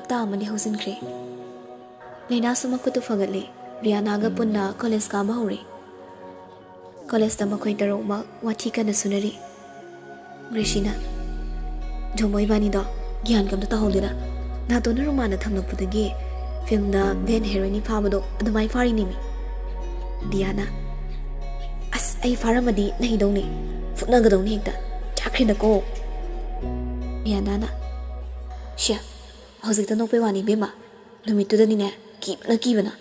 ꯍꯞꯇꯥ ꯑꯃꯗꯤ ꯍꯧꯖꯤꯟꯈ꯭ꯔꯦ ꯂꯩꯅꯥꯁꯨ ꯃꯈꯨꯠꯇꯨ ꯐꯒꯠꯂꯦ ꯔꯤꯌꯥꯅꯥꯒ ꯄꯨꯟꯅ ꯀꯣꯂꯦꯖ ꯀꯥꯕ ꯍꯧꯔꯦ ꯀꯣꯂꯦꯖꯇ ꯃꯈꯣꯏ ꯇꯔꯨꯛꯃꯛ ꯋꯥꯊꯤ ꯀꯟꯅ ꯁꯨꯅꯔꯤ ꯒ꯭ꯔꯦꯁꯤꯅ ꯖꯣꯃꯣ ꯏꯕꯥꯅꯤꯗꯣ ꯒ꯭ꯌꯥꯟ ꯀꯝꯇ ꯇꯥꯍꯧꯗꯦꯗ ꯅꯥꯇꯣꯟꯅ ꯔꯨꯃꯥꯟꯅ ꯊꯝꯂꯛꯄꯗꯒꯤ ꯐꯤल्मꯗ ꯚꯦꯟ ꯍꯦꯔꯣꯏꯅꯤ ꯐꯥꯕꯗꯣ ꯑꯗꯨꯃꯥꯏꯅ ꯐꯥꯔꯤꯅꯤꯃꯤ ꯗꯤꯌꯥꯅ ꯑꯁ ꯑꯩ ꯐꯥꯔꯝꯃꯗꯤ ꯅꯍꯤꯗꯧꯅꯤ ꯐꯨꯠꯅꯒꯗꯧꯅꯤ ꯍꯦꯛꯇ ꯆꯥꯛꯈ꯭ꯔꯤꯗꯀꯣ ꯔꯤꯌꯥꯅꯥꯅ ꯁ꯭ꯌꯥ ꯍꯧꯖꯤꯛꯇ ꯅꯣꯛꯄꯩ ꯋꯥꯅꯤ ꯕꯦꯝꯃ ꯅꯨꯃꯤꯠꯇꯨꯗꯅꯤꯅꯦ ꯀꯤꯕꯅ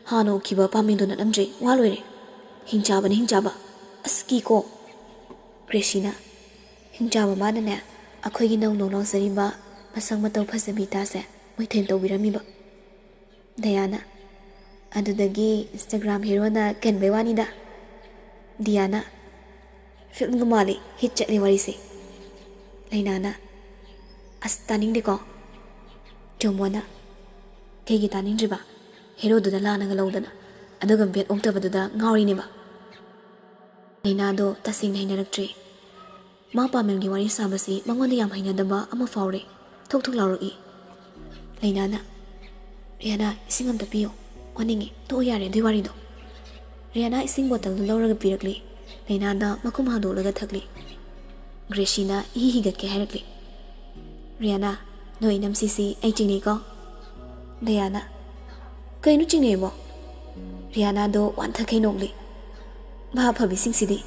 ꯍꯥꯟꯅ ꯎꯈꯤꯕ ꯄꯥꯝꯕꯤꯗꯨ ꯅꯠꯂꯝꯗ꯭ꯔꯦ ꯋꯥ ꯂꯣꯏꯔꯦ ꯍꯤꯡꯆꯥꯕꯅ ꯍꯤꯡꯆꯥꯕ ꯑꯁ ꯀꯤꯀꯣ ꯒ꯭ꯔꯦꯁꯤꯅ ꯍꯤꯡꯆꯥꯕ ꯃꯥꯅꯅꯦ ꯑꯩꯈꯣꯏꯒꯤ ꯅꯧ ꯂꯥꯎꯖꯔꯤꯕ ꯃꯁꯛ ꯃꯇꯧ ꯐꯖꯕꯤ ꯇꯥꯁꯦ ꯃꯣꯏꯊꯦꯟ ꯇꯧꯕꯤꯔꯝꯃꯤꯕ ꯗꯌꯥꯅ ꯑꯗꯨꯗꯒꯤ ꯏꯟꯁꯇꯥꯒ꯭ꯔꯥꯝ ꯍꯦꯔꯣꯅ ꯀꯟꯕꯩ ꯋꯥꯅꯤꯗ ꯗꯤꯌꯥꯅ ꯐꯤल्मꯒ ꯃꯥꯜꯂꯤ ꯍꯤꯠ ꯆꯠꯂꯤ ꯋꯥꯔꯤꯁꯦ ꯂꯩꯅꯥꯅ ꯑꯁ ꯇꯥꯅꯤꯡꯗꯦꯀꯣ ꯖꯣꯃꯣꯅ ꯀꯩꯒꯤ ꯇꯥꯅꯤꯡꯗ꯭ꯔꯤꯕ ꯍꯦꯔꯣꯗꯨꯗ ꯂꯥꯟꯅꯒ ꯂꯧꯗꯅ ꯑꯗꯨꯒ ꯕꯦꯠ ꯑꯣꯛꯇꯕꯗꯨꯗ ꯉꯥꯎꯔꯤꯅꯦꯕ ꯂꯩꯅꯥꯗꯣ ꯇꯁꯦꯡꯅ ꯍꯩꯅꯔꯛꯇ꯭ꯔꯦ ꯃꯥ ꯄꯥꯃꯦꯜꯒꯤ ꯋꯥꯔꯤ ꯁꯥꯕꯁꯤ ꯃꯉꯣꯟꯗ ꯌꯥꯝ ꯍꯩꯅꯗꯕ ꯑꯃ ꯐꯥꯎꯔꯦ ꯊꯣꯛ ꯂꯥꯎꯔꯛꯏ ꯂꯩꯅꯥꯅ ꯔꯤꯌꯥꯅꯥ ꯏꯁꯤꯡ ꯑꯝꯇ ꯄꯤꯌꯣ ꯑꯣꯟꯅꯤꯡꯉꯤ ꯇꯣꯛꯑꯣ ꯌꯥꯔꯦ ꯑꯗꯨꯏ ꯋꯥꯔꯤꯗꯣ ꯔꯤꯌꯥꯅꯥ ꯏꯁꯤꯡ ꯕꯣꯇꯜꯗꯨ ꯂꯧꯔꯒ ꯄꯤꯔꯛꯂꯤ ꯂꯩꯅꯥꯗ ꯃꯈꯨꯝ ꯍꯥꯡꯗꯣꯛꯂꯒ ꯊꯛꯂꯤ ꯒ꯭ꯔꯦꯁꯤꯅ ꯍꯤꯒꯠꯀꯦ ꯍꯥꯏꯔꯛꯂꯤ ꯔꯤꯌꯥꯅꯥ ꯅꯣꯏ ꯅꯝꯁꯤꯁꯤ ꯑꯩ ꯆꯤꯡꯅꯩꯀꯣ ꯗꯌꯥꯅ ꯀꯩꯅꯣ ꯆꯤꯡꯅꯩꯕꯣ ꯔꯤꯌꯥꯅꯥꯗꯣ ꯋꯥꯟꯊꯈꯩ ꯅꯣꯛꯂꯤ ꯚꯥꯞ ꯐꯕꯤꯁꯤꯡꯁꯤꯗꯤ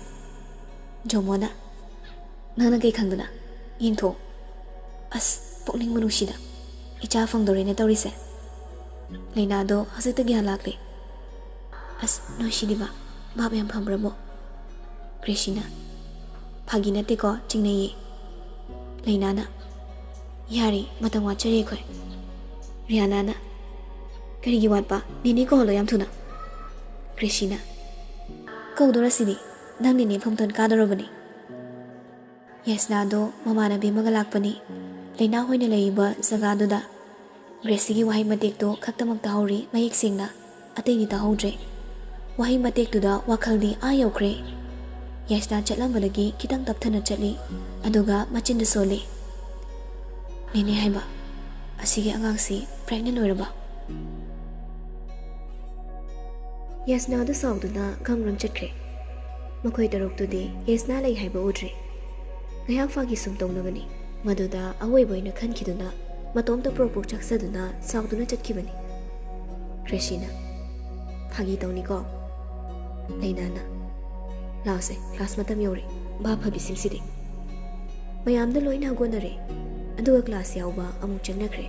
ꯖꯣꯃꯣꯅ ꯅꯪꯅ ꯀꯩ ꯈꯪꯗꯅ ꯌꯦꯡꯊꯣꯛ ꯑꯁ ꯄꯨꯛꯅꯤꯡ ꯃꯅꯨꯡꯁꯤꯗ ꯏꯆꯥ ꯐꯪꯗꯧꯔꯦꯅꯦ ꯇꯧꯔꯤꯁꯦ ꯂꯩꯅꯥꯗꯣ ꯍꯧꯖꯤꯛꯇ ꯒ꯭ꯌꯥꯟ ꯂꯥꯛꯂꯤ ꯑꯁ ꯅꯣꯏ ꯁꯤꯗꯤꯕ ꯚꯥꯞ ꯌꯥꯝ ꯐꯪꯕ꯭ꯔꯕꯣ ꯒ꯭ꯔꯦꯁꯤꯅ ꯐꯥꯒꯤ ꯅꯠꯇꯦꯀꯣ ꯆꯤꯡꯅꯩꯌꯦ ꯂꯩꯅꯥꯅ ꯌꯥꯔꯤ ꯃꯇꯝ ꯋꯥꯠꯆꯔꯤ ꯑꯩꯈꯣꯏ ꯔꯤꯌꯥꯅꯥꯅ ꯀꯔꯤꯒꯤ ꯋꯥꯠꯄ ꯅꯦꯅꯦ ꯀꯧꯍꯜꯂꯣ ꯌꯥꯝ ꯊꯨꯅ ꯒ꯭ꯔꯦꯁꯤꯅ ꯀꯧꯗꯣꯔꯁꯤꯗꯤ ꯅꯪ ꯅꯦꯅꯦ ꯐꯝꯇꯣꯟ ꯀꯥꯗꯧꯔꯕꯅꯤ ꯌꯦꯁꯅꯥꯗꯣ ꯃꯃꯥꯟꯅꯕꯤ ꯑꯃꯒ ꯂꯥꯛꯄꯅꯤ ꯂꯩꯅꯥ ꯍꯣꯏꯅ ꯂꯩꯔꯤꯕ ꯖꯒꯥꯗꯨꯗ ꯒ꯭ꯔꯦꯁꯤꯒꯤ ꯋꯥꯍꯩ ꯃꯇꯦꯛꯇꯣ ꯈꯛꯇꯃꯛ ꯇꯥꯍꯧꯔꯤ ꯃꯌꯦꯛ ꯁꯦꯡꯅ ꯑꯇꯩꯗꯤ ꯇꯥꯍꯧꯗ꯭ꯔꯦ ꯋꯥꯍꯩ ꯃꯇꯦꯛꯇꯨꯗ ꯋꯥꯈꯜꯗꯤ ꯌꯧꯈ꯭ꯔꯦ ꯌꯦꯁꯅꯥ ꯆꯠꯂꯝꯕꯗꯒꯤ ꯈꯤꯇꯪ ꯇꯞꯊꯅ ꯆꯠꯂꯤ ꯑꯗꯨꯒ ꯃꯆꯤꯟꯗ ꯁꯣꯜꯂꯤ ꯅꯦꯅꯦ ꯍꯥꯏꯕ ꯑꯁꯤꯒꯤ ꯑꯉꯥꯡꯁꯤ ꯄ꯭ꯔꯦꯒꯅꯦꯟ ꯑꯣꯏꯔꯕ ꯌꯦꯁꯅꯥꯗꯨ ꯁꯥꯎꯗꯨꯅ ꯒꯝꯔꯣꯝ ꯆꯠꯈ꯭ꯔꯦ ꯃꯈꯣꯏ ꯇꯔꯨꯛꯇꯨꯗꯤ ꯌꯦꯁꯅꯥ ꯂꯩ ꯍꯥꯏꯕ ꯎꯗ꯭ꯔꯤ ꯉꯥꯏꯍꯥꯛ ꯐꯥꯒꯤ ꯁꯨꯝ ꯇꯧꯅꯕꯅꯤ ꯃꯗꯨꯗ ꯑꯋꯣꯏꯕ ꯑꯣꯏꯅ ꯈꯟꯈꯤꯗꯨꯅ ꯃꯇꯣꯝꯇ ꯄ꯭ꯔꯣꯛ ꯆꯥꯛꯆꯗꯨꯅ ꯁꯥꯎꯗꯨꯅ ꯆꯠꯈꯤꯕꯅꯤ ꯒ꯭ꯔꯦꯁꯤꯅ ꯐꯥꯒꯤ ꯇꯧꯅꯤꯀꯣ ꯂꯩꯅꯥꯅ ꯂꯥꯎꯁꯦ ꯀ꯭ꯂꯥꯁ ꯃꯇꯝ ꯌꯧꯔꯦ ꯚꯥꯞ ꯐꯕꯤꯁꯤꯡꯁꯤꯗꯤ ꯃꯌꯥꯝꯗ ꯂꯣꯏꯅ ꯍꯧꯒꯠꯅꯔꯦ ꯑꯗꯨꯒ ꯀ꯭ꯂꯥꯁ ꯌꯥꯎꯕ ꯑꯃꯨꯛ ꯆꯪꯅꯈ꯭ꯔꯦ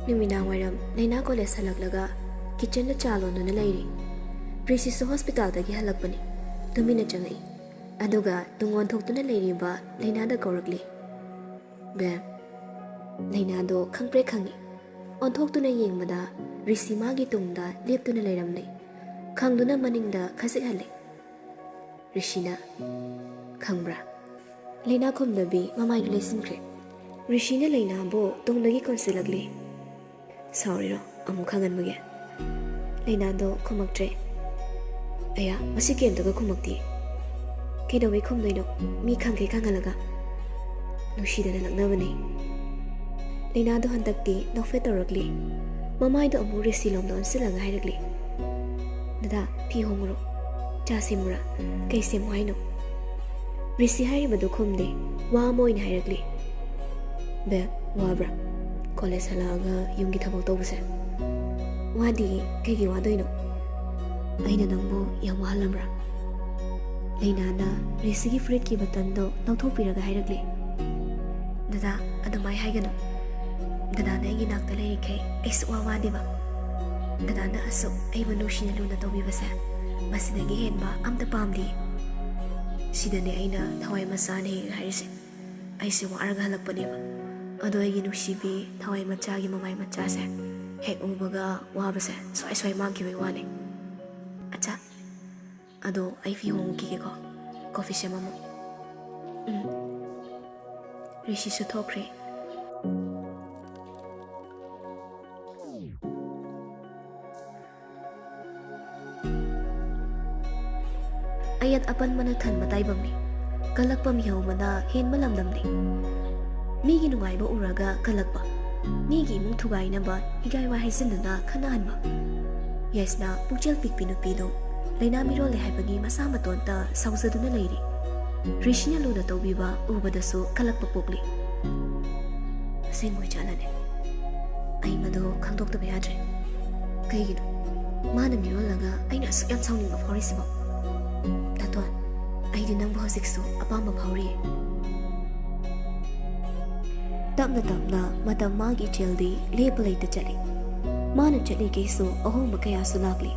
ꯅꯨꯃꯤꯗꯥꯡꯋꯥꯏꯔꯝ ꯂꯩꯅꯥ ꯀꯣꯂꯦꯖ ꯍꯜꯂꯛꯂꯒ ꯀꯤꯆꯟꯗ ꯆꯥ ꯂꯣꯟꯗꯨꯅ ꯂꯩꯔꯤ ꯄ꯭ꯔꯤꯁꯤꯁꯨ ꯍꯣꯁꯄꯤꯇꯥꯜꯗꯒꯤ ꯍꯜꯂꯛꯄꯅꯤ ꯇꯨꯃꯤꯟꯅ ꯆꯪꯉꯛꯏ ꯑꯗꯨꯒ ꯇꯨꯡ ꯊꯣꯛꯇꯨꯅ ꯂꯩꯔꯤꯕ ꯂꯩꯅꯥꯗ ꯀꯧꯔꯛꯂꯤ ꯕꯦꯝ ꯂꯩꯅꯥꯗꯣ ꯈꯪꯄ꯭ꯔꯦꯛ ꯈꯪꯉꯤ ꯑꯣꯟꯊꯣꯛꯇꯨꯅ ꯌꯦꯡꯕꯗ ꯔꯤꯁꯤ ꯃꯥꯒꯤ ꯇꯨꯡꯗ ꯂꯦꯞꯇꯨꯅ ꯂꯩꯔꯝꯂꯦ ꯈꯪꯗꯨꯅ ꯃꯅꯤꯡꯗ ꯈꯖꯤꯛꯍꯜꯂꯦ ꯔꯤꯁꯤꯅ ꯈꯪꯕ꯭ꯔꯥ ꯂꯩꯅꯥ ꯈꯨꯝꯗꯕꯤ ꯃꯃꯥꯏꯗꯨ ꯂꯩꯁꯤꯟꯈ꯭ꯔꯦ ꯔꯤꯁꯤꯅ ꯂꯩꯅꯥꯕꯨ ꯇꯨꯡꯗꯒꯤ ꯀꯣꯟꯁꯤꯜꯂꯛꯂꯤ ꯁꯥꯎꯔꯤꯔꯣ ꯑꯃꯨꯛ ꯈꯪꯍꯟꯕꯒꯤ ꯂꯩꯅꯥꯗꯣ ꯈꯨꯝꯃꯛꯇ꯭ꯔꯦ ꯑꯌꯥ ꯃꯁꯤ ꯀꯦꯝꯇꯒ ꯈꯨꯝꯃꯛꯇꯦ ꯀꯩꯗꯧꯕꯩ ꯈꯨꯝꯗꯣꯏꯅꯣ ꯃꯤ ꯈꯪꯈꯩ ꯈꯪꯍꯜꯂꯒ ꯅꯨꯡꯁꯤꯗꯅ ꯂꯛꯅꯕꯅꯤ ꯂꯩꯅꯥꯗꯣ ꯍꯟꯗꯛꯇꯤ ꯅꯣꯛꯐꯦꯠ ꯇꯧꯔꯛꯂꯤ ꯃꯃꯥꯏꯗꯣ ꯑꯃꯨꯛ ꯔꯤꯁꯤ ꯂꯣꯝꯗ ꯑꯣꯟꯁꯤꯜꯂꯒ ꯍꯥꯏꯔꯛꯂꯤ ꯗꯗꯥ ꯐꯤ ꯍꯣꯡꯉꯨꯔꯣ ꯆꯥ ꯁꯦꯝꯃꯨꯔꯥ ꯀꯩ ꯁꯦꯝꯃꯨ ꯍꯥꯏꯅꯣ ꯔꯤꯁꯤ ꯍꯥꯏꯔꯤꯕꯗꯨ ꯈꯨꯝꯗꯦ ꯋꯥ ꯑꯃ ꯑꯣꯏꯅ ꯍꯥꯏꯔꯛꯂꯤ ꯕꯦꯕ ꯋꯥꯕ꯭ꯔꯥ ꯀꯣꯂꯦꯖ ꯍꯜꯂꯛꯑꯒ ꯌꯨꯝꯒꯤ ꯊꯕꯛ ꯇꯧꯕꯁꯦ ꯋꯥꯗꯤ ꯀꯩꯒꯤ ꯋꯥꯗꯣꯏꯅꯣ ꯑꯩꯅ ꯅꯪꯕꯨ ꯌꯥꯝ ꯋꯥꯍꯜꯂꯝꯕ꯭ꯔꯥ ꯂꯩꯅꯥꯅ ꯔꯤꯁꯤꯒꯤ ꯐꯨꯔꯤꯠꯀꯤ ꯕꯇꯟꯗꯣ ꯂꯧꯊꯣꯛꯄꯤꯔꯒ ꯍꯥꯏꯔꯛꯂꯤ ꯗꯗꯥ ꯑꯗꯨꯃꯥꯏ ꯍꯥꯏꯒꯅꯨ ꯗꯗꯥꯅ ꯑꯩꯒꯤ ꯅꯥꯛꯇ ꯂꯩꯔꯤꯈꯩ ꯑꯩ ꯁꯨꯛꯋꯥ ꯋꯥꯗꯦꯕ ꯗꯗꯥꯅ ꯑꯁꯨꯛ ꯑꯩꯕꯨ ꯅꯨꯡꯁꯤꯅ ꯂꯨꯅ ꯇꯧꯕꯤꯕꯁꯦ ꯃꯁꯤꯗꯒꯤ ꯍꯦꯟꯕ ꯑꯝꯇ ꯄꯥꯝꯗꯦ ꯁꯤꯗꯅꯦ ꯑꯩꯅ ꯊꯋꯥꯏ ꯃꯆꯥꯅ ꯍꯦꯛ ꯍꯥꯏꯔꯤꯁꯦ ꯑꯩꯁꯦ ꯋꯥꯔꯒ ꯍꯜꯂꯛꯄꯅꯦꯕ ꯑꯗꯣ ꯑꯩꯒꯤ ꯅꯨꯡꯁꯤꯕꯤ ꯊꯋꯥꯏ ꯃꯆꯥꯒꯤ ꯃꯃꯥꯏ ꯃꯆꯥꯁꯦ ꯍꯦꯛ ꯎꯕꯒ ꯋꯥꯕꯁꯦ ꯁ꯭ꯋꯥꯏ ꯃꯥꯡꯈꯤꯕꯩ ꯋꯥꯅꯤ ꯑꯠꯆꯥ ꯑꯗꯣ ꯑꯩ ꯐꯤ ꯍꯣꯡꯉꯨꯈꯤꯒꯦꯀꯣ ꯀꯣꯐꯤ ꯁꯦꯝꯃꯝꯃꯣ ꯔꯤꯁꯤꯁꯨ ꯊꯣꯛꯈ꯭ꯔꯦ ꯑꯌꯦꯠ ꯑꯄꯟꯕꯅ ꯊꯟꯕ ꯇꯥꯏꯕꯪꯅꯤ ꯀꯜꯂꯛꯄ ꯃꯤꯍꯧꯕꯅ ꯍꯦꯟꯕ ꯂꯝꯗꯝꯅꯤ ꯃꯤꯒꯤ ꯅꯨꯡꯉꯥꯏꯕ ꯎꯔꯒ ꯀꯜꯂꯛꯄ ꯃꯤꯒꯤ ꯏꯃꯨꯡ ꯊꯨꯒꯥꯏꯅꯕ ꯍꯤꯒꯥꯏꯋꯥꯏ ꯍꯩꯖꯤꯟꯗꯨꯅ ꯈꯠꯅꯍꯟꯕ ꯌꯦꯁꯅ ꯄꯨꯛꯆꯦꯜ ꯄꯤꯛꯄꯤ ꯅꯨꯄꯤꯗꯣ ꯂꯩꯅꯥ ꯃꯤꯔꯣꯜꯂꯦ ꯍꯥꯏꯕꯒꯤ ꯃꯁꯥ ꯃꯇꯣꯟꯇ ꯁꯥꯎꯖꯗꯨꯅ ꯂꯩꯔꯤ ꯔꯤꯁꯤꯅ ꯂꯨꯅ ꯇꯧꯕꯤꯕ ꯎꯕꯗꯁꯨ ꯀꯜꯂꯛꯄ ꯄꯣꯛꯂꯤ ꯑꯁꯦꯡꯕ ꯆꯥꯂꯅꯦ ꯑꯩ ꯃꯗꯣ ꯈꯪꯗꯣꯛꯇꯕ ꯌꯥꯗ꯭ꯔꯦ ꯀꯩꯒꯤꯅꯣ ꯃꯥꯅ ꯃꯤꯔꯣꯜꯂꯒ ꯑꯩꯅ ꯑꯁꯨꯛ ꯌꯥꯝ ꯁꯥꯎꯅꯤꯡꯕ ꯐꯥꯎꯔꯤꯁꯤꯕꯣ ꯇꯥꯇꯣꯟ ꯑꯩꯗꯤ ꯅꯪꯕꯨ ꯍꯧꯖꯤꯛꯁꯨ ꯑꯄꯥꯝꯕ ꯐꯥꯎꯔꯤꯌꯦ ꯇꯞꯅ ꯇꯞꯅ ꯃꯇꯝ ꯃꯥꯒꯤ ꯏꯆꯦꯜꯗꯤ ꯂꯦꯞꯄ ꯂꯩꯇ ꯆꯠꯂꯤ ꯃꯥꯅ ꯆꯠꯂꯤꯈꯩꯁꯨ ꯑꯍꯣꯡꯕ ꯀꯌꯥꯁꯨ ꯂꯥꯛꯂꯤ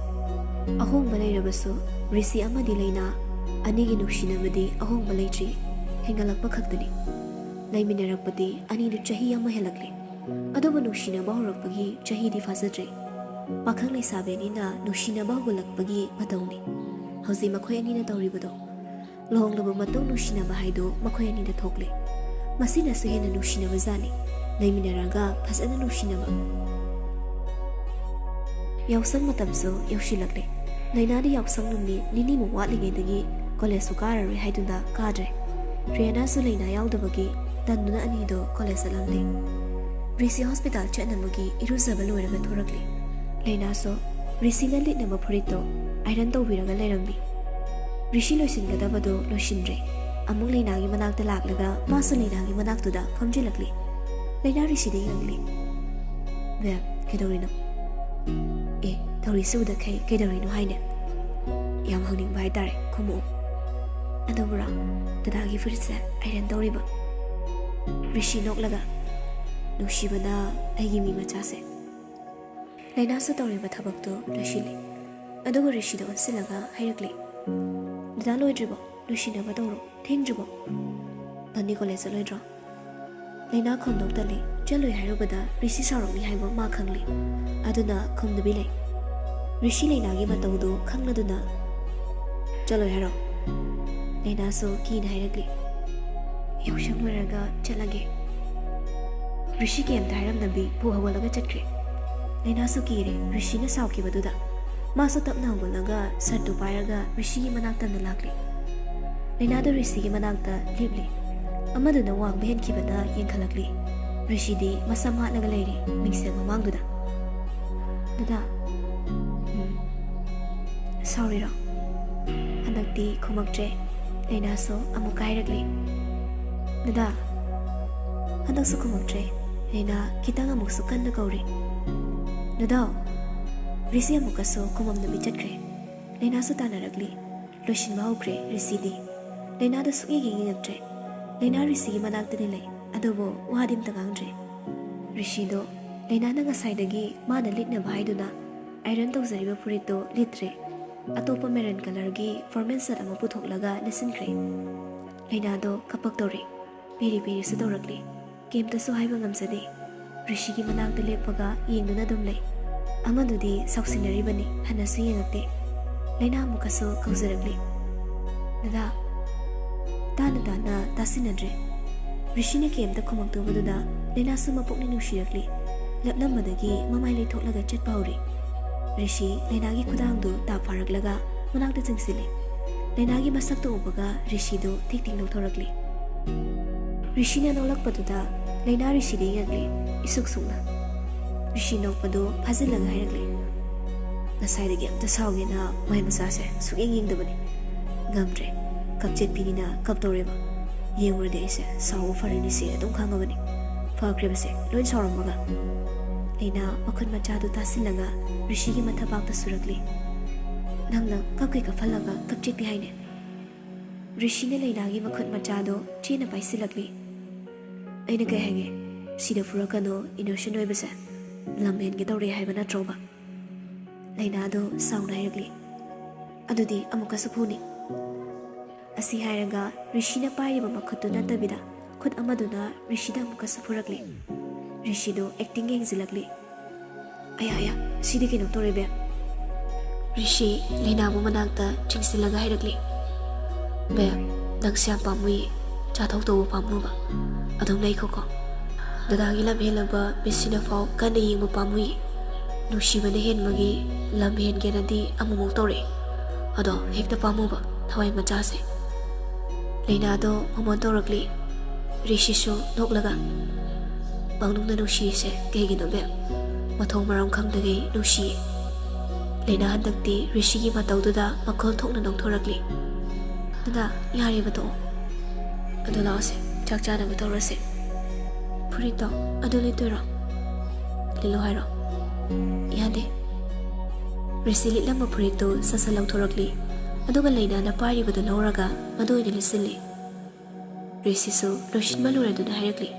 ꯑꯍꯣꯡꯕ ꯂꯩꯔꯕꯁꯨ ꯔꯤꯁꯤ ꯑꯃꯗꯤ ꯂꯩꯅꯥ ꯑꯅꯤꯒꯤ ꯅꯨꯡꯁꯤꯅꯕꯗꯤ ꯑꯍꯣꯡꯕ ꯂꯩꯇ꯭ꯔꯤ ꯍꯦꯟꯒꯠꯂꯛꯄ ꯈꯛꯇꯅꯤ ꯂꯩꯃꯤꯟꯅꯔꯛꯄꯗꯤ ꯑꯅꯤꯗꯨ ꯆꯍꯤ ꯑꯃ ꯍꯦꯜꯂꯛꯂꯤ ꯑꯗꯨꯕꯨ ꯅꯨꯡꯁꯤꯅꯕ ꯍꯧꯔꯛꯄꯒꯤ ꯆꯍꯤꯗꯤ ꯐꯥꯖꯗ꯭ꯔꯤ ꯄꯥꯈꯪ ꯂꯩꯁꯥꯕꯤ ꯑꯅꯤꯅ ꯅꯨꯡꯁꯤꯅꯕ ꯍꯧꯒꯠꯂꯛꯄꯒꯤ ꯃꯇꯧꯅꯤ ꯍꯧꯖꯤꯛ ꯃꯈꯣꯏ ꯑꯅꯤꯅ ꯇꯧꯔꯤꯕꯗꯣ ꯂꯨꯍꯣꯡꯂꯕ ꯃꯇꯨꯡ ꯅꯨꯡꯁꯤꯅꯕ ꯍꯥꯏꯗꯨ ꯃꯈꯣꯏ ꯑꯅꯤꯗ ꯊꯣꯛꯂꯦ ꯃꯁꯤꯅꯁꯨ ꯍꯦꯟꯅ ꯅꯨꯡꯁꯤꯅꯕ ꯖꯥꯠꯅꯤ ꯂꯩꯃꯤꯟꯅꯔꯒ ꯐꯖꯅ ꯅꯨꯡꯁꯤꯅꯕ ꯌꯥꯎꯁꯪ ꯃꯇꯝꯁꯨ ꯌꯧꯁꯤꯜꯂꯛꯂꯦ ꯂꯩꯅꯥꯗꯤ ꯌꯥꯎꯁꯪ ꯅꯨꯃꯤꯠ ꯅꯤꯅꯤꯃꯨꯛ ꯋꯥꯠꯂꯤꯉꯩꯗꯒꯤ ꯀꯣꯂꯦꯖꯁꯨ ꯀꯥꯔꯔꯣꯏ ꯍꯥꯏꯗꯨꯅ ꯀꯥꯗ꯭ꯔꯦ ꯔꯤꯌꯥꯅꯥꯁꯨ ꯂꯩꯅꯥ ꯌꯥꯎꯗꯕꯒꯤ ꯇꯟꯗꯨꯅ ꯑꯅꯤꯗꯣ ꯀꯣꯂꯦꯖ ꯆꯠꯂꯝꯂꯦ ꯔꯤꯁꯤ ꯍꯣꯁꯄꯤꯇꯥꯜ ꯆꯠꯅꯕꯒꯤ ꯏꯔꯨꯖꯕ ꯂꯣꯏꯔꯒ ꯊꯣꯔꯛꯂꯤ ꯂꯩꯅꯥꯁꯨ ꯔꯤꯁꯤꯅ ꯂꯤꯠꯅꯕ ꯐꯨꯔꯤꯠꯇꯣ ꯑꯥꯏꯔꯟ ꯇꯧꯕꯤꯔꯒ ꯂꯩꯔꯝꯃꯤ ꯔꯤꯁꯤ ꯂꯣꯏꯁꯤꯟꯒꯗꯕꯗꯣ ꯂꯣꯏꯁꯤꯟꯗ꯭ꯔꯦ ꯑꯃꯨꯛ ꯂꯩꯅꯥꯒꯤ ꯃꯅꯥꯛꯇ ꯂꯥꯛꯂꯒ ꯃꯥꯁꯨ ꯂꯩꯅꯥꯒꯤ ꯃꯅꯥꯛꯇꯨꯗ ꯐꯝꯖꯤꯜꯂꯛꯂꯤ ꯂꯩꯅꯥ ꯔꯤꯁꯤꯗ ꯌꯦꯡꯂꯤ ꯕꯦꯕ ꯀꯩꯗꯧꯔꯤꯅꯣ ꯑꯦ ꯇꯧꯔꯤꯁꯤ ꯎꯗꯈꯩ ꯀꯩꯗꯧꯔꯤꯅꯣ ꯍꯥꯏꯅꯦ ꯌꯥꯝ ꯍꯪꯅꯤꯡꯕ ꯍꯥꯏꯇꯥꯔꯦ ꯈꯨꯝꯃꯛꯑꯣ ꯑꯗꯨꯕꯨꯔꯣ ꯗꯗꯥꯒꯤ ꯐꯨꯔꯤꯠꯁꯦ ꯑꯥꯏꯔꯟ ꯇꯧꯔꯤꯕ ꯔꯤꯁꯤ ꯅꯣꯛꯂꯒ ꯅꯨꯡꯁꯤꯕꯅ ꯑꯩꯒꯤ ꯃꯤ ꯃꯆꯥꯁꯦ ꯂꯩꯅꯥꯁꯨ ꯇꯧꯔꯤꯕ ꯊꯕꯛꯇꯣ ꯂꯣꯏꯁꯤꯜꯂꯤ ꯑꯗꯨꯒ ꯔꯤꯁꯤꯗ ꯑꯣꯟꯁꯤꯜꯂꯒ ꯍꯥꯏꯔꯛꯂꯤ ꯗꯗꯥ ꯂꯣꯏꯗ꯭ꯔꯤꯕꯣ ꯂꯣꯏꯁꯤꯟꯅꯕ ꯇꯧꯔꯣ ꯊꯦꯡꯗ꯭ꯔꯤꯕꯣ ꯅꯪꯗꯤ ꯀꯣꯂꯦꯖ ꯆꯠꯂꯣꯏꯗ꯭ꯔꯣ ꯂꯩꯅꯥ ꯈꯣꯝꯗꯣꯛꯇꯜꯂꯤ ꯆꯠꯂꯣꯏ ꯍꯥꯏꯔꯨꯕꯗ ꯔꯤꯁꯤ ꯁꯥꯎꯔꯛꯅꯤ ꯍꯥꯏꯕ ꯃꯥ ꯈꯪꯂꯤ ꯑꯗꯨꯅ ꯈꯨꯝꯗꯕꯤ ꯂꯩ ꯔꯤꯁꯤ ꯂꯩꯅꯥꯒꯤ ꯃꯇꯧꯗꯨ ꯈꯪꯂꯗꯨꯅ ꯆꯠꯂꯣꯏ ꯍꯥꯏꯔꯣ ꯂꯩꯅꯥꯁꯨ ꯀꯤꯅ ꯍꯥꯏꯔꯛꯂꯤ ꯌꯥꯎꯁꯪ ꯂꯣꯏꯔꯒ ꯆꯠꯂꯒꯦ ꯔꯤꯁꯤ ꯀꯩꯝꯇ ꯍꯥꯏꯔꯝꯗꯕꯤ ꯄꯨ ꯍꯧꯒꯠꯂꯒ ꯆꯠꯈ꯭ꯔꯦ ꯂꯩꯅꯥꯁꯨ ꯀꯤꯔꯦ ꯔꯤꯁꯤꯅ ꯁꯥꯎꯈꯤꯕꯗꯨꯗ ꯃꯥꯁꯨ ꯇꯞꯅ ꯍꯧꯒꯠꯂꯒ ꯁꯔꯠꯇꯨ ꯄꯥꯏꯔꯒ ꯔꯤꯁꯤꯒꯤ ꯃꯅꯥꯛꯇ ꯂꯥꯛꯂꯤ ꯂꯩꯅꯥꯗꯨ ꯔꯤꯁꯤꯒꯤ ꯃꯅꯥꯛꯇ ꯂꯦꯞꯂꯤ ꯑꯃꯗꯨꯅ ꯋꯥꯡꯕ ꯍꯦꯟꯈꯤꯕꯅ ꯌꯦꯡꯈꯠꯂꯛꯂꯤ ꯔꯤꯁꯤꯗꯤ ꯃꯁꯝ ꯍꯥꯠꯂꯒ ꯂꯩꯔꯤ ꯃꯤꯡꯁꯦꯜ ꯃꯃꯥꯡꯗꯨꯗ ꯗꯗꯥ ꯁꯥꯎꯔꯤꯔꯣ ꯍꯟꯗꯛꯇꯤ ꯈꯨꯝꯃꯛꯇ꯭ꯔꯦ ꯂꯩꯅꯥꯁꯨ ꯑꯃꯨꯛ ꯍꯥꯏꯔꯛꯂꯤ ꯗꯗꯥ ꯍꯟꯗꯛꯁꯨ ꯈꯨꯝꯃꯛꯇ꯭ꯔꯦ ꯂꯩꯅꯥ ꯈꯤꯇꯪ ꯑꯃꯨꯛꯁꯨ ꯀꯟꯅ ꯀꯧꯔꯤ ꯗꯗꯥ ꯔꯤꯁꯤ ꯑꯃꯨꯛꯀꯁꯨ ꯈꯨꯃꯝꯗꯕꯤ ꯆꯠꯈ꯭ꯔꯦ ꯂꯩꯅꯥꯁꯨ ꯇꯥꯟꯅꯔꯛꯂꯤ ꯂꯣꯏꯁꯤꯟꯕ ꯍꯧꯈ꯭ꯔꯦ ꯔꯤꯁꯤꯗꯤ ꯂꯩꯅꯥꯗ ꯁꯨꯛꯌꯦꯡ ꯌꯦꯡꯉꯛꯇ꯭ꯔꯦ ꯂꯩꯅꯥ ꯔꯤꯁꯤꯒꯤ ꯃꯅꯥꯛꯇꯗꯤ ꯂꯩ ꯑꯗꯨꯕꯨ ꯋꯥꯗꯤ ꯑꯝꯇ ꯉꯥꯡꯗ꯭ꯔꯦ ꯔꯤꯁꯤꯗꯣ ꯂꯩꯅꯥꯅ ꯉꯁꯥꯏꯗꯒꯤ ꯃꯥꯅ ꯂꯤꯠꯅꯕ ꯍꯥꯏꯗꯨꯅ ꯑꯥꯏꯔꯟ ꯇꯧꯖꯔꯤꯕ ꯐꯨꯔꯤꯠꯇꯣ ꯂꯤꯠꯇ꯭ꯔꯦ ꯑꯇꯣꯞꯄ ꯃꯦꯔꯟ ꯀꯂꯔꯒꯤ ꯐꯣꯔꯃꯦꯜ ꯁꯦꯠ ꯑꯃ ꯄꯨꯊꯣꯛꯂꯒ ꯂꯤꯠꯁꯤꯟꯈ꯭ꯔꯦ ꯂꯩꯅꯥꯗꯣ ꯀꯞꯄꯛꯇꯧꯔꯦ ꯄꯦꯔꯤ ꯄꯦꯔꯤꯁꯨ ꯇꯧꯔꯛꯂꯤ ꯀꯩꯝꯇꯁꯨ ꯍꯥꯏꯕ ꯉꯝꯖꯗꯦ ꯔꯤꯁꯤꯒꯤ ꯃꯅꯥꯛꯇ ꯂꯦꯞꯄꯒ ꯌꯦꯡꯗꯨꯅ ꯑꯗꯨꯝ ꯂꯩ ꯑꯃꯗꯨꯗꯤ ꯁꯥꯎꯁꯤꯟꯅꯔꯤꯕꯅꯤ ꯍꯟꯅꯁꯨ ꯌꯦꯡꯉꯛꯇꯦ ꯂꯩꯅꯥ ꯑꯃꯨꯛꯀꯁꯨ ꯀꯧꯖꯔꯛꯂꯤ ꯗꯗꯥ ꯇꯥꯅ ꯇꯥꯅ ꯇꯥꯁꯤꯟꯅꯗ꯭ꯔꯦ ꯔꯤꯁꯤꯅ ꯀꯩꯝꯇ ꯈꯨꯝꯃꯛꯇꯕꯗꯨꯗ ꯂꯩꯅꯥꯁꯨ ꯃꯄꯨꯛꯅꯤꯡ ꯅꯨꯡꯁꯤꯔꯛꯂꯤ ꯂꯞꯂꯝꯕꯗꯒꯤ ꯃꯃꯥꯏ ꯂꯩꯊꯣꯛꯂꯒ ꯆꯠꯄ ꯍꯧꯔꯤ ꯔꯤꯁꯤ ꯂꯩꯅꯥꯒꯤ ꯈꯨꯗꯥꯡꯗꯨ ꯇꯥꯞ ꯐꯥꯔꯛꯂꯒ ꯃꯅꯥꯛꯇ ꯆꯪꯁꯤꯜꯂꯤ ꯂꯩꯅꯥꯒꯤ ꯃꯁꯛꯇ ꯎꯕꯒ ꯔꯤꯁꯤꯗꯨ ꯊꯤꯛ ꯊꯤꯛ ꯅꯣꯛꯊꯣꯔꯛꯂꯤ ꯔꯤꯁꯤꯅ ꯅꯣꯛꯂꯛꯄꯗꯨꯗ ꯂꯩꯅꯥ ꯔꯤꯁꯤꯗ ꯌꯦꯡꯂꯤ ꯏꯁꯨꯛ ꯁꯨꯛꯅ ꯔꯤꯁꯤ ꯅꯣꯛꯄꯗꯨ ꯐꯥꯖꯤꯜꯂꯒ ꯍꯥꯏꯔꯛꯂꯤ ꯉꯁꯥꯏꯗꯒꯤ ꯑꯝꯇ ꯁꯥꯎꯒꯦꯅ ꯃꯥꯏ ꯃꯆꯥꯁꯦ ꯁꯨꯛꯌꯦꯡ ꯌꯦꯡꯗꯕꯅꯤ ꯉꯝꯗ꯭ꯔꯦ ꯀꯞꯆꯦꯠꯄꯤꯅꯤꯅ ꯀꯞꯇꯧꯔꯦꯕ ꯌꯦꯡꯉꯨꯔꯗꯤ ꯑꯩꯁꯦ ꯁꯥꯎꯕ ꯐꯔꯅꯤꯁꯦ ꯑꯗꯨꯝ ꯈꯪꯉꯕꯅꯤ ꯐꯈ꯭ꯔꯦꯕꯁꯦ ꯂꯣꯏ ꯁꯥꯎꯔꯝꯃꯒ ꯂꯩꯅꯥ ꯃꯈꯨꯠ ꯃꯆꯥꯗꯨ ꯇꯥꯁꯤꯜꯂꯒ ꯔꯤꯁꯤꯒꯤ ꯃꯊꯕꯥꯛꯇ ꯁꯨꯔꯛꯂꯤ ꯅꯪꯅ ꯀꯞꯀꯩ ꯀꯞꯍꯜꯂꯒ ꯀꯞꯆꯦꯠꯄꯤ ꯍꯥꯏꯅꯦ ꯔꯤꯁꯤꯅ ꯂꯩꯅꯥꯒꯤ ꯃꯈꯨꯠ ꯃꯆꯥꯗꯣ ꯆꯦꯅ ꯄꯥꯏꯁꯤꯜꯂꯛꯂꯤ ꯑꯩꯅ ꯀꯩ ꯍꯥꯏꯒꯦ ꯁꯤꯗ ꯐꯨꯔꯛꯀꯅꯣ ꯏꯅꯣꯁꯦꯟ ꯑꯣꯏꯕꯁꯦ ꯂꯝ ꯍꯦꯟꯒꯦ ꯇꯧꯔꯦ ꯍꯥꯏꯕ ꯅꯠꯇ꯭ꯔꯣꯕ ꯂꯩꯅꯥꯗꯣ ꯁꯥꯎꯅ ꯍꯥꯏꯔꯛꯂꯤ ꯑꯗꯨꯗꯤ ꯑꯃꯨꯛꯀꯁꯨ ꯐꯨꯅꯤ ꯑꯁꯤ ꯍꯥꯏꯔꯒ ꯔꯤꯁꯤꯅ ꯄꯥꯏꯔꯤꯕ ꯃꯈꯨꯠꯇꯨ ꯅꯠꯇꯕꯤꯗ ꯈꯨꯠ ꯑꯃꯗꯨꯅ ꯔꯤꯁꯤꯗ ꯑꯃꯨꯛꯀꯁꯨ ꯐꯨꯔꯛꯂꯤ ꯔꯤꯁꯤꯗꯣ ꯑꯦꯛꯇꯤꯡ ꯌꯦꯡꯁꯤꯜꯂꯛꯂꯤ ꯑꯌꯥ ꯑꯌꯥ ꯁꯤꯗꯤ ꯀꯩꯅꯣ ꯇꯧꯔꯦ ꯕꯦ ꯔꯤꯁꯤ ꯂꯩꯅꯥꯕꯨ ꯃꯅꯥꯛꯇ ꯆꯤꯡꯁꯤꯜꯂꯒ ꯍꯥꯏꯔꯛꯂꯤ ꯕꯦ ꯅꯪꯁꯦ ꯌꯥꯝ ꯄꯥꯝꯃꯨꯏ ꯆꯥꯊꯣꯛ ꯇꯧꯕ ꯄꯥꯝꯃꯨꯕ ꯑꯗꯨꯝ ꯂꯩꯈꯣꯀꯣ ꯗꯗꯥꯒꯤ ꯂꯝ ꯍꯦꯜꯂꯕ ꯃꯤꯠꯁꯤꯅ ꯐꯥꯎ ꯀꯟꯅ ꯌꯦꯡꯕ ꯄꯥꯝꯃꯨꯏ ꯅꯨꯡꯁꯤꯕꯅ ꯍꯦꯟꯕꯒꯤ ꯂꯝ ꯍꯦꯟꯒꯦꯅꯗꯤ ꯑꯃꯨꯛꯃꯨꯛ ꯇꯧꯔꯛꯏ ꯑꯗꯣ ꯍꯦꯛꯇ ꯄꯥꯝꯃꯨꯕ ꯊꯋꯥꯏ ꯃꯆꯥꯁꯦ ꯂꯩꯅꯥꯗꯣ ꯃꯃꯣꯟ ꯇꯧꯔꯛꯂꯤ Rishisu noklaga Pangnungna nushise kaygino be Mathong maram khangdagi nushi Leina handakti Rishigi matawduda makhol thokna nongthorakli Nada yari bato Adu laose chak chana batawrase Purito adu lituro Lilo hairo Yade Rishi litlamba purito sasa longthorakli Aduga leina na pari badu lauraga madu ina lisili Rishisu loshin maluraduna hairakli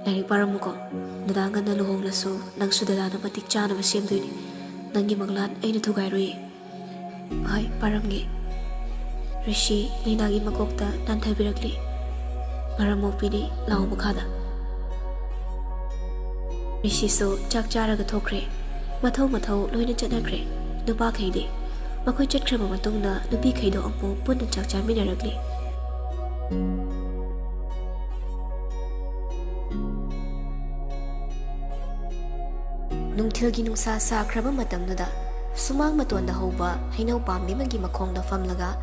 Lari paramuko Nadanga na luhong laso Nang sudala na matik chana masyamduni Nangi maglan ay natugayrui Ay paramgi Rishi Linagi makokta Nantay birakli Maramo pini lao makada Rishi so chak charaga thokre Mathaw loina chatnakre Nupa kaydi Makoy chatkrama matungna Nupi kaydo ammo punna chak charminarakli Nungthilgi nungsa sakraba matamnada sumang matonda hauba hainau pambi magi makhongda famlaga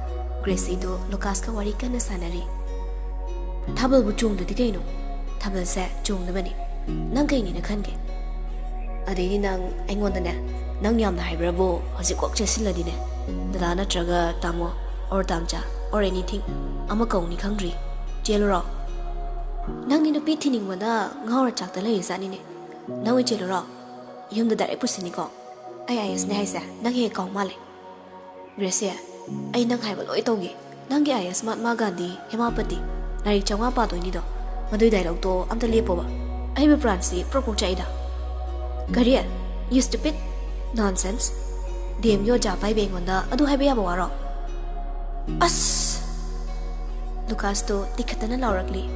Gracie do Lucas ka wari kana sanari Thabal bu chung dudi kaino Thabal sa chung na bani nang kaini na khange Adeni nang aingonda ne nang yamna haibrabo hoji kok chesiladi ne dada na traga tamo or tamcha or anything ama kauni khangri jelro nang ni no pi thining wada ngawra chakta lai sani ne nawi jelro Yum the direct pusinico. I is nice, Nagi kong male. Gracia, I nang have a loitogi. Nangi I smart magandi, hemapati. Nari chama pato nido. Madu dialogue to am the lepoba. I will prancy, propo chida. Career, you stupid nonsense. Dim your job by being on the adu habiabawaro. Us Lucas to Tikatan lauragli.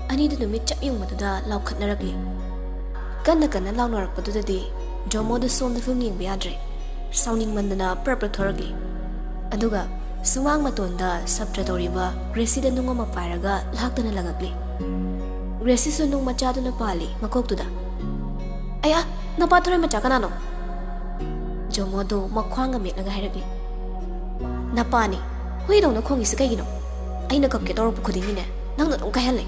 I needed to meet Chapyum with the laukatnaragli. Kana launar padudadi Jomo the som the filming biadre sounding mandana preparatory Aduga Sumang matonda subtratoriba Gracie the nunga maparaga laktana lagagli Gracie so nung machado na pali makoktuda Aya napatore machakanano Jomo do makwanga mit nagahiragli Napani hui daw na kong isa kay gino ay nagkapkit oro pukudingin nang natong kahali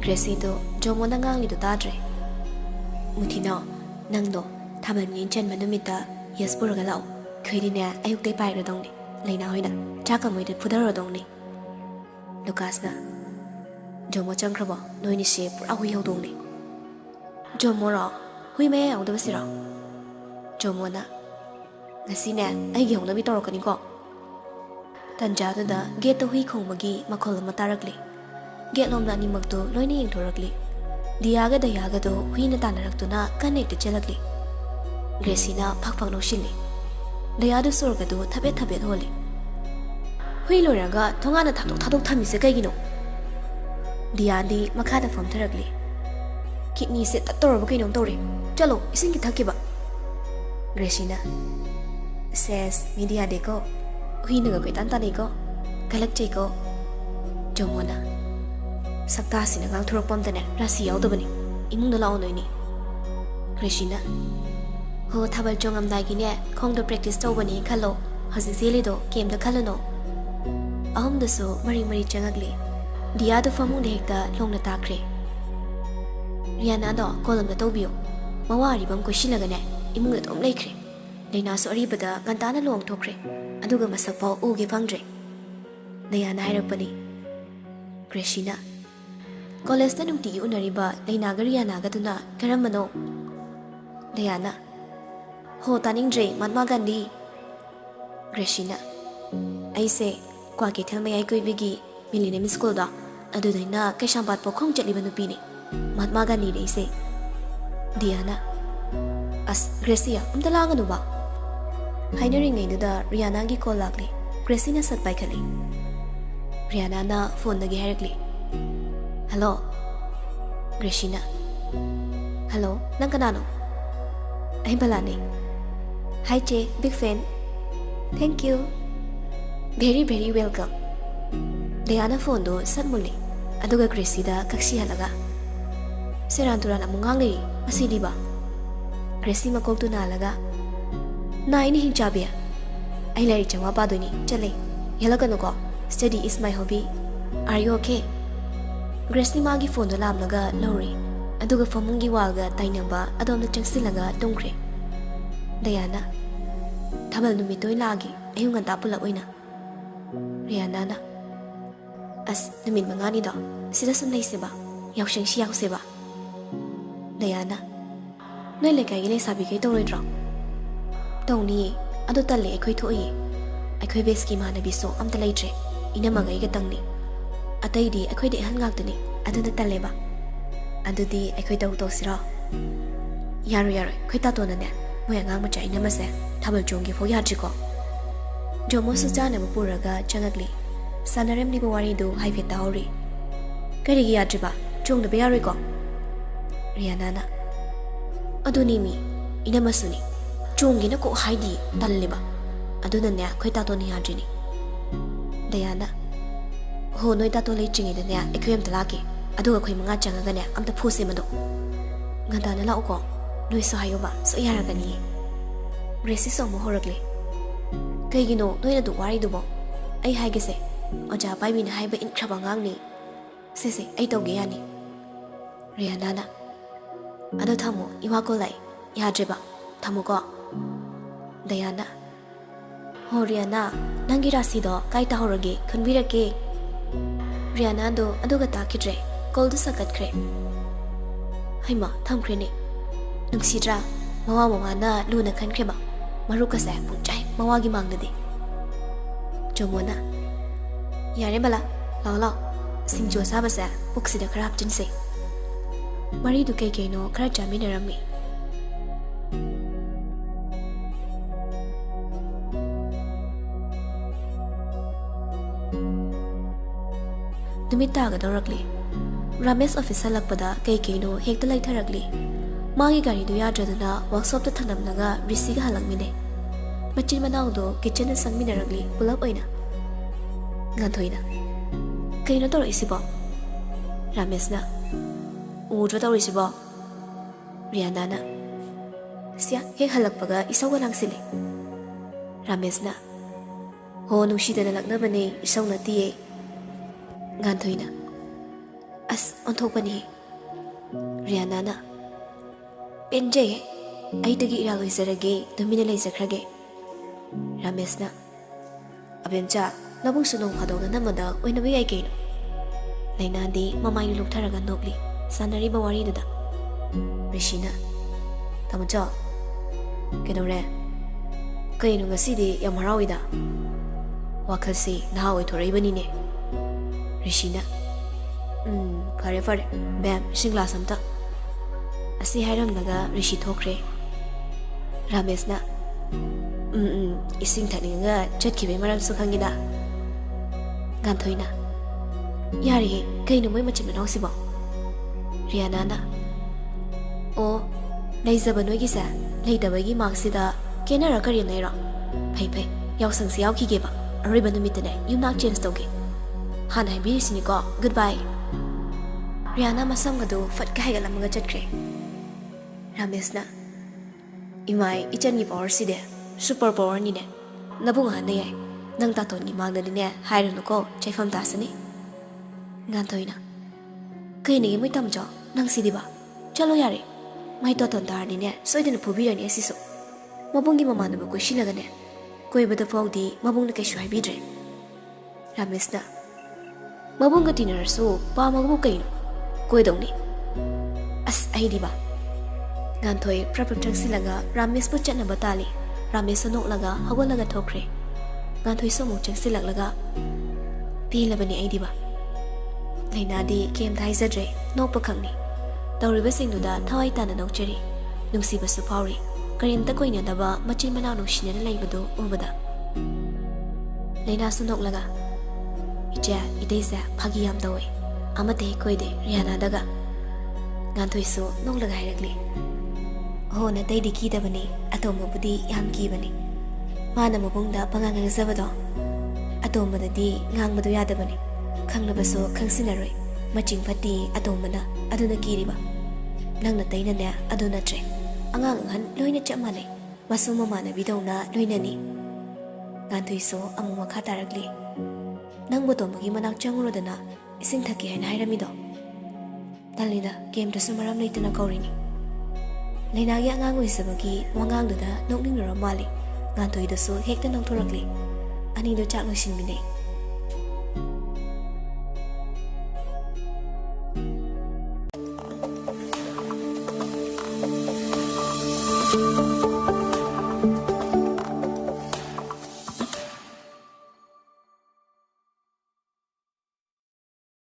Gracie do Jomo nangang lito tadre Mutino, Nangdo, Taman Yin Manumita, yes Burgalao, Quidina, Ayuk de Pyrodoni, Lena Hoina, Chakam with the Pudarodoni. Lucasna Jomo Chankrabo, no any shape, Awi Hodoni. Jomora, we may out of Sira. Jomona Nasina, I give on the Vitorcanico. Tanjada, get the weak home magi, Macola Mataragli. Get on Nani Magdo, loining toragli. Diaga da yaga do huina tanaraktuna connect chelagli Gresina pakpak no shili Dayadu sorga do thabet holi Hui loraga thongana thadok thamise kaigino Diadi makada fam tharagli Kidney se tatorba kainong tori Chalo isingi thakiba Gresina says media deko huina ga koitan taniko kalak cheko Jomona Sakta sinagang thuropam tane rasi yaudabani imung da lao noini Krishna ho thabal chongam dagi ne khong do practice tawbani khalo haji zeli do game da khalano ahum da so mari changagli dia da famu de hekta longna takre riana do kolam da tawbiyo mawari bam ko shilaga ne imung da tom leikre leina so ari bada gantana long thokre aduga masak pau uge phangre dayana hairapani Krishna College na nungtigi unariba Lainagariana gaduna karamano Diana Ho taning dre Matma Gandhi Greshina I say Kwa ke tell me I could bigi Millennium School da Adudina Kashambat Pokong Jalibanu Matma Gandhi they say Diana As Grecia Umdalaga Hiring in the Rianagi call lagli Gresina sat by Kali Riana na phone the Garrickly Hello, Greshina. Hello, Nankanano. I'm Balani. Hi, Jay, big fan. Thank you. Very welcome. Diana Fondo, Sadmuli. Aduga Gresida, Kaksi Halaga. Serantura na mungangi, Masiliba. Gresi Makoktu Nalaga. Naini Hinjabia. I like Jawabaduni, Chale. Yalaganuko. Study is my hobby. Are you okay? Grace ni magi phone do lamlaga lori aduga famungi walga tainamba adomna changsilaga tungkre Diana thabal numitoi lagi ayungan tapula oina Rihanna na as numit mangani do sida sum leiseba yauseng si yauseba Diana noi le kai le sabi kai toroi dro tongni adu talle ekhoi thoi ekhoi beski mana biso amta leitre ina magai ga tangni atai di ekhoi de han ngak tani aduna talleba adudi ekhoi tau to sira yaro khoi ta to na ne moya ngang ma chai na ma se thabal jongi fo ya ji ko jomo su cha ne bu raga changakli sanarem ni bawari do hai fe tauri kari gi ya ji ba jong de be ya ri ko Rihanna na aduni mi ina masuni jongi na ko haidi talleba aduna ne khoi ta to ni ya ji ni Diana ho noi ta to le chingi de ne ekhoi am talaki aduga khoi manga changaga ne amta phuse mado nganda na la ko noi sa hayo ba so yara gani Grace so mo horakle kai gino noi na du wari du bo ai hai ge se oja pai bi na hai ba in khaba ngang ni se ai to ge ya ni Rihanna na ado thamo iwa ko lai ya je ba thamo ko Diana ho Rihanna nangi rasi do kai ta horage khunbi rake Rihanna do aduga ta kidre kol du sakat kre haima tham kre ne nungsidra mawa na luna khan kre ba maru ka sa punchai mawa gi mang de jomona yare bala la singjo sa ba sa buksi da kharap chin se mari du kai no khara jami na rami Dumita ga dorakli Ramesh officer lakpada kai no hekta lai tharakli magi gari do ya jadana workshop ta thanam naga risi ga halangmine machin manau do kitchen na sangmi narakli pulap oina ngathoina kai no tor isibo Ramesh na udra tor isibo Rihanna na sia hek halakpaga isawa langsile Ramesh na ho nushi dana lakna bane isaw na tiye ngathoina as onthok bani Rihanna na penje ai tagi ira loi sarage domina lei sakrage Ramesh na abencha nabung sunong phadong na namada oina bi ai keino laina di mamai ni loktharaga nokli sanari bawari da Rishina tamucha kenore kaino ngasi di yamarawi da wakhasi na oi thorai bani ne Rishina fare bam singla samta asi hairam naga rishi thokre Ramesh na ising thani nga chatkibe maram su khangida ganthoina yari kaino moi machin manau sibo Rihanna na o leizaba noi gi sa leidaba gi maksida kenara kari nei ro phai yaw sang si yaw ki ge ba ariba numit ne yumnak change toge hanai bi sini ko goodbye Rihanna masam gado fat kai ga lamaga chatkre Ramesh na imai ichan gi power si de super power ni ne nabunga ne yai nang ta ton gi mang ni ne hairu ko chaifam ta sani ngan thoina kai ni mai tam jo nang si diba chalo yare mai to ton dar ni ne soidena phubi rani asiso mabung gi mama na ko shilaga ne koi bada faudi mabung na kai shwai bi dre Ramesh na mabung ga dinner so pa magu kai no koi dong ni as ai diba ngan thoi prapap changsilaga Ramesh bu chatna batali Ramesh no laga hawalaga thokre ngan thoi somu changsilak laga pi labani ai diba leina di kem thai zadre no pakhangni tawriba singdu da thawai ta na nokcheri nungsi basu phauri karim ta koina daba machin mana no shina laibado ubada leina sunok laga ija idesa phagi yam dawe amate koide Rihanna daga ngan thoi so nok laga hairagli ho na dai diki da bani atoma budi yam ki bani mana mabungda pangang zabado atoma da di ngang madu yada bani khangna so khangsinaroi maching phati atoma na aduna kiriba nang na taina ne aduna tre angang han loina chamane masu mama na bidona loina ni ngan thoi so amu makha taragli nang botom gi manak changro dana ising thaki hain hairami do ꯇꯜꯂꯤꯗ ꯀꯦꯝꯇꯁꯨ ꯃꯔꯝ ꯂꯩꯇꯅ ꯀꯧꯔꯤꯅꯤ ꯂꯩꯅꯥꯒꯤ ꯑꯉꯥꯡ ꯑꯣꯏꯖꯕꯒꯤ ꯋꯥꯉꯥꯡꯗꯨꯗ ꯅꯣꯛꯅꯤꯡꯅꯔ ꯃꯥꯜꯂꯤ ꯉꯥꯟꯊꯣꯏꯗꯁꯨ ꯍꯦꯛꯇ ꯅꯣꯛꯊꯣꯔꯛꯂꯤ ꯑꯅꯤꯗꯣ ꯆꯥꯛ ꯂꯣꯏꯁꯤꯟꯃꯤꯟꯅꯩ